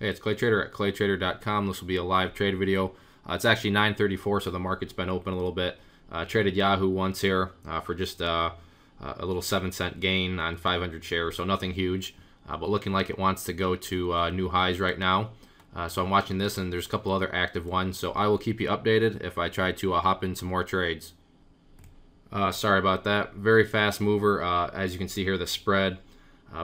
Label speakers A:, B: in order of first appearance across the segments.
A: Hey, it's Clay Trader at claytrader.com. This will be a live trade video. It's actually 9:34, so the market's been open a little bit. Traded Yahoo once here for just a little 7-cent gain on 500 shares, so nothing huge, but looking like it wants to go to new highs right now. So I'm watching this, and there's a couple other active ones, so I will keep you updated if I try to hop in some more trades. Sorry about that. Very fast mover. As you can see here, the spread.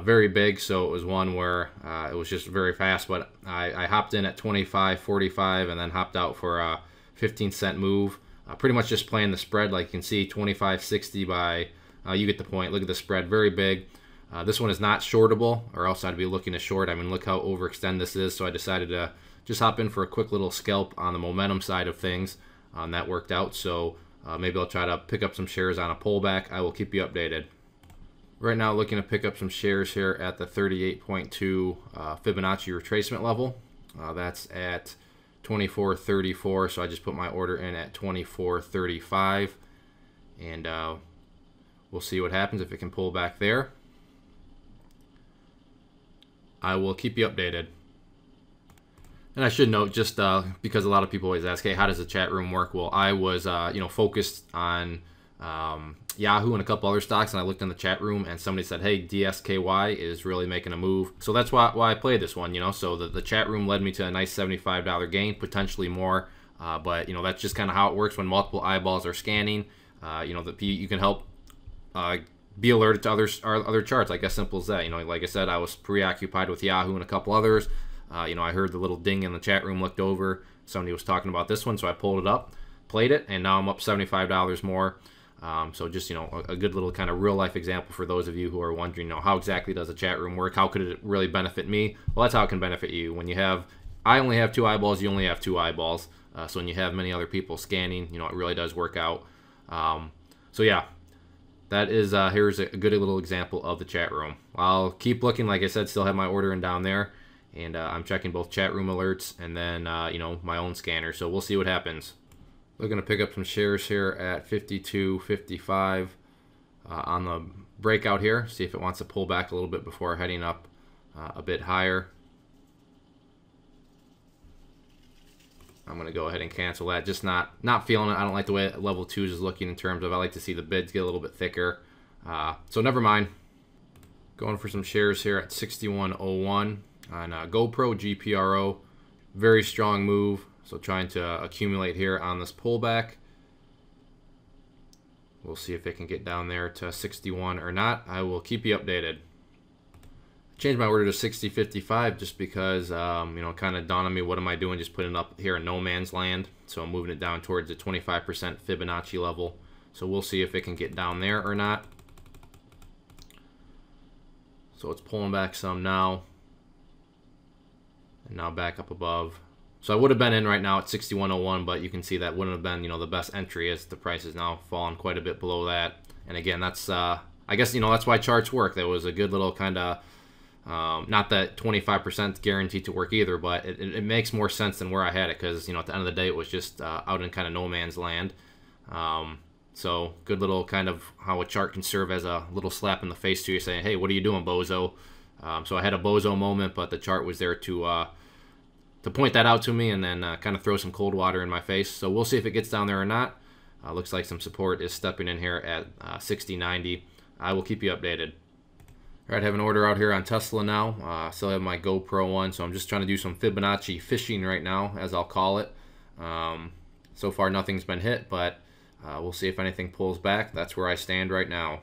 A: Very big, so it was one where it was just very fast, but I hopped in at 25.45 and then hopped out for a 15-cent move. Pretty much just playing the spread. Like you can see, 25.60 by, you get the point. Look at the spread, very big. This one is not shortable, or else I'd be looking to short. I mean, look how overextend this is, so I decided to just hop in for a quick little scalp on the momentum side of things. That worked out, so maybe I'll try to pick up some shares on a pullback. I will keep you updated. Right now, looking to pick up some shares here at the 38.2 Fibonacci retracement level. That's at 24.34, so I just put my order in at 24.35, and we'll see what happens if it can pull back there. I will keep you updated. And I should note, just because a lot of people always ask, hey, how does the chat room work? Well, I was focused on Yahoo and a couple other stocks, and I looked in the chat room and somebody said, hey, DSKY is really making a move. So that's why I played this one, so the chat room led me to a nice $75 gain, potentially more, but that's just kind of how it works when multiple eyeballs are scanning. You can help be alerted to other charts, like as simple as that. Like I said, I was preoccupied with Yahoo and a couple others. I heard the little ding in the chat room, looked over, somebody was talking about this one, so I pulled it up, played it, and now I'm up $75 more. So just, a good little kind of real life example for those of you who are wondering, how exactly does a chat room work? How could it really benefit me? Well, that's how it can benefit you. When I only have 2 eyeballs, you only have 2 eyeballs. So when you have many other people scanning, it really does work out. So yeah, that is, here's a good little example of the chat room. I'll keep looking. Like I said, still have my order in down there, and I'm checking both chat room alerts and then, my own scanner. So we'll see what happens. Looking to pick up some shares here at 52.55 on the breakout here. See if it wants to pull back a little bit before heading up a bit higher. I'm going to go ahead and cancel that. Just not feeling it. I don't like the way level 2 is looking in terms of, I like to see the bids get a little bit thicker. So never mind. Going for some shares here at 61.01 on GoPro GPRO. Very strong move. So trying to accumulate here on this pullback. We'll see if it can get down there to 61 or not. I will keep you updated. Changed my order to 60.55 just because, kind of dawned on me, what am I doing? Just putting it up here in no man's land. So I'm moving it down towards the 25% Fibonacci level. So we'll see if it can get down there or not. So it's pulling back some now. And now back up above. So I would have been in right now at 61.01, but you can see that wouldn't have been, the best entry, as the price has now fallen quite a bit below that. And again, that's, I guess, that's why charts work. That was a good little kind of, not that 25% guaranteed to work either, but it makes more sense than where I had it, because, at the end of the day, it was just out in kind of no man's land. So good little kind of how a chart can serve as a little slap in the face to you, saying, hey, what are you doing, bozo? So I had a bozo moment, but the chart was there to point that out to me, and then kind of throw some cold water in my face. So we'll see if it gets down there or not. Looks like some support is stepping in here at 60.90. I will keep you updated. All right, I have an order out here on Tesla now. Still have my GoPro one, so I'm just trying to do some Fibonacci fishing right now, as I'll call it. So far, nothing's been hit, but we'll see if anything pulls back. That's where I stand right now.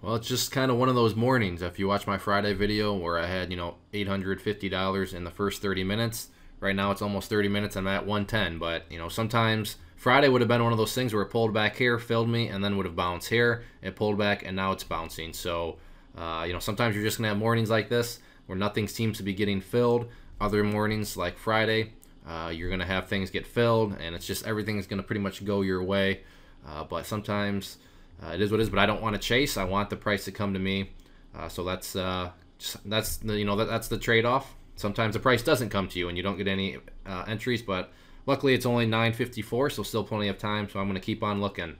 A: Well, it's just kind of one of those mornings. If you watch my Friday video where I had, $850 in the first 30 minutes, right now it's almost 30 minutes, I'm at 110. But, sometimes Friday would have been one of those things where it pulled back here, filled me, and then would have bounced here. It pulled back, and now it's bouncing. So, sometimes you're just going to have mornings like this where nothing seems to be getting filled. Other mornings, like Friday, you're going to have things get filled, and it's just everything is going to pretty much go your way. But sometimes it is what it is, but I don't want to chase. I want the price to come to me. So that's the trade-off. Sometimes the price doesn't come to you and you don't get any entries, but luckily it's only 9:54, so still plenty of time. So I'm going to keep on looking.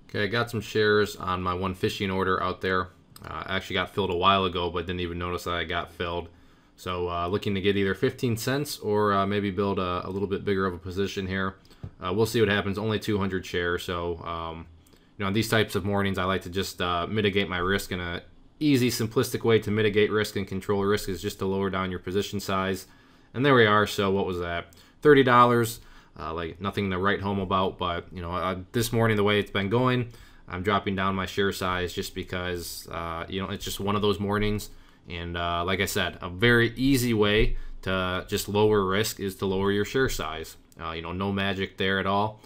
A: Okay, I got some shares on my one fishing order out there. I actually got filled a while ago, but didn't even notice that I got filled. So looking to get either 15 cents or maybe build a little bit bigger of a position here. We'll see what happens. Only 200 shares. So, you know, on these types of mornings, I like to just mitigate my risk. And a easy, simplistic way to mitigate risk and control risk is just to lower down your position size. And there we are. So what was that? $30. Like nothing to write home about. But, you know, this morning, the way it's been going, I'm dropping down my share size just because, you know, it's just one of those mornings. And like I said, a very easy way to just lower risk is to lower your share size. You know, no magic there at all.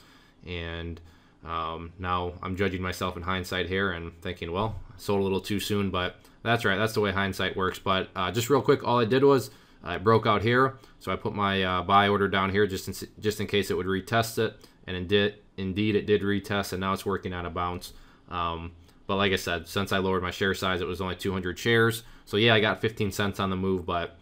A: And now I'm judging myself in hindsight here and thinking, well, I sold a little too soon, but that's right. That's the way hindsight works. But just real quick, all I did was I broke out here. So I put my buy order down here just in case it would retest it. And indeed it did retest, and now it's working out of bounds. But like I said, since I lowered my share size, it was only 200 shares. So yeah, I got 15 cents on the move, but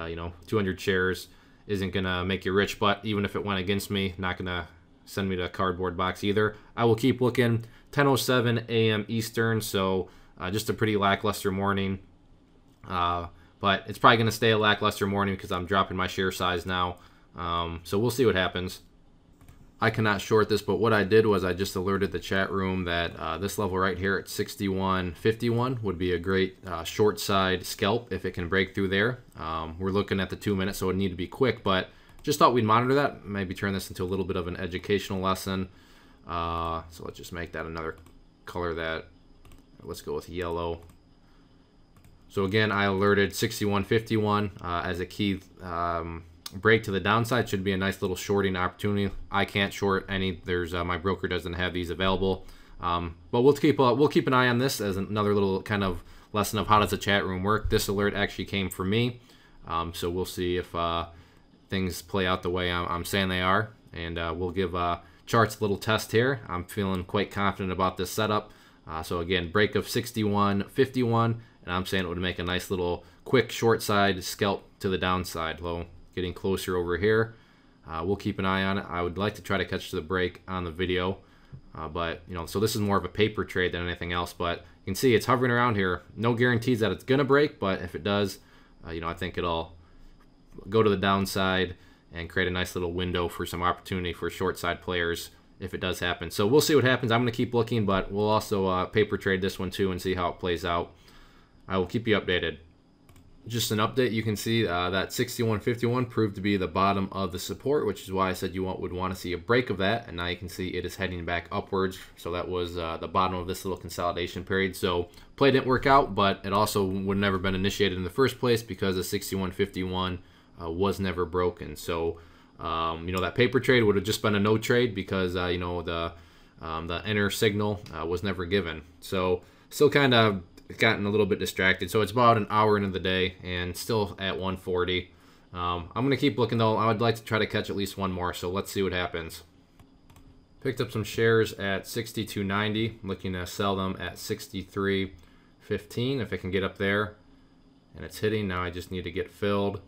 A: you know, 200 shares isn't gonna make you rich. But even if it went against me, not gonna send me to a cardboard box either. I will keep looking. 10:07 a.m. Eastern, so just a pretty lackluster morning. But it's probably gonna stay a lackluster morning because I'm dropping my share size now. So we'll see what happens. I cannot short this, but what I did was I just alerted the chat room that this level right here at 61.51 would be a great short side scalp if it can break through there. We're looking at the 2 minutes, so it would need to be quick, but just thought we'd monitor that. Maybe turn this into a little bit of an educational lesson. So let's just make that another color that, let's go with yellow. So again, I alerted 61.51 as a key break to the downside. Should be a nice little shorting opportunity. I can't short any. There's my broker doesn't have these available. But we'll keep an eye on this as another little kind of lesson of how does the chat room work. This alert actually came from me, so we'll see if things play out the way I'm saying they are, and we'll give charts a little test here. I'm feeling quite confident about this setup. So again, break of 61.51, and I'm saying it would make a nice little quick short side scalp to the downside low. Getting closer over here. We'll keep an eye on it. I would like to try to catch the break on the video, but you know, so this is more of a paper trade than anything else. But you can see it's hovering around here. No guarantees that it's gonna break, but if it does, you know, I think it'll go to the downside and create a nice little window for some opportunity for short side players if it does happen. So we'll see what happens. I'm gonna keep looking, but we'll also paper trade this one too and see how it plays out. I will keep you updated. Just an update, you can see that 61.51 proved to be the bottom of the support, which is why I said you would want to see a break of that, and now you can see it is heading back upwards. So that was the bottom of this little consolidation period. So play didn't work out, but it also would never been initiated in the first place because the 61.51 was never broken. So you know, that paper trade would have just been a no trade because you know, the enter signal was never given. So still kind of gotten a little bit distracted. So it's about an hour into the day and still at 140. I'm going to keep looking though. I would like to try to catch at least one more, so let's see what happens. Picked up some shares at 62.90. Looking to sell them at 63.15 if I can get up there. And it's hitting. Now I just need to get filled.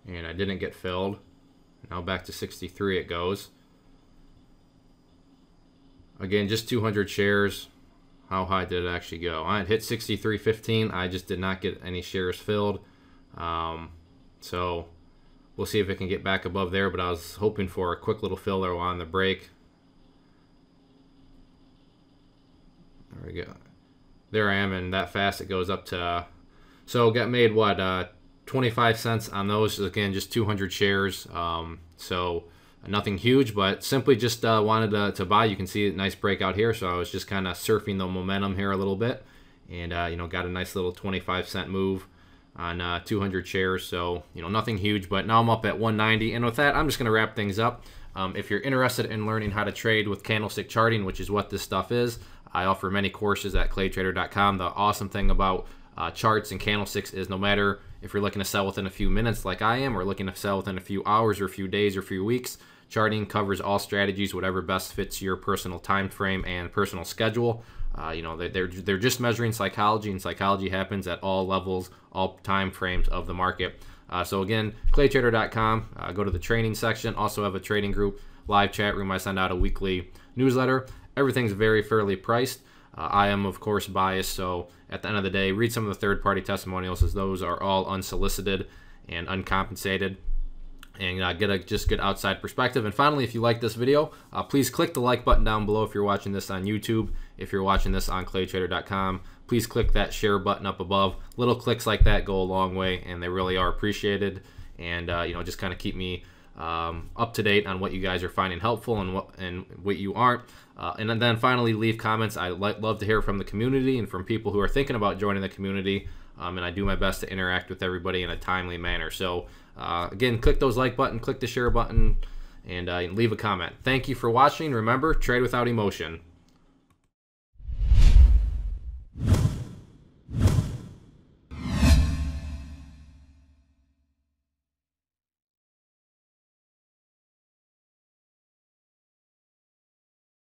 A: And I didn't get filled. Now back to 63 it goes. Again, just 200 shares. How high did it actually go? I had hit 63.15. I just did not get any shares filled. So we'll see if it can get back above there, but I was hoping for a quick little fill there on the break. There we go. There I am, and that fast it goes up to... So got made, what, 25 cents on those. Again, just 200 shares. So... nothing huge, but simply just wanted to buy. You can see a nice breakout here, so I was just kind of surfing the momentum here a little bit, and you know, got a nice little 25-cent move on 200 shares. So you know, nothing huge, but now I'm up at 190. And with that, I'm just going to wrap things up. If you're interested in learning how to trade with candlestick charting, which is what this stuff is, I offer many courses at claytrader.com. The awesome thing about charts and candlesticks is no matter if you're looking to sell within a few minutes like I am, or looking to sell within a few hours or a few days or a few weeks, charting covers all strategies, whatever best fits your personal time frame and personal schedule. You know, they're just measuring psychology, and psychology happens at all levels, all time frames of the market. So again, claytrader.com. Go to the training section. Also have a trading group, live chat room. I send out a weekly newsletter. Everything's very fairly priced. I am, of course, biased, so at the end of the day, read some of the third-party testimonials, as those are all unsolicited and uncompensated, and get a just good outside perspective. And finally, if you like this video, please click the like button down below if you're watching this on YouTube. If you're watching this on claytrader.com, please click that share button up above. Little clicks like that go a long way, and they really are appreciated. And just kind of keep me up to date on what you guys are finding helpful and what you aren't. And then finally, leave comments. I love to hear from the community and from people who are thinking about joining the community. And I do my best to interact with everybody in a timely manner. So again, click those like button, click the share button, and leave a comment. Thank you for watching. Remember, trade without emotion.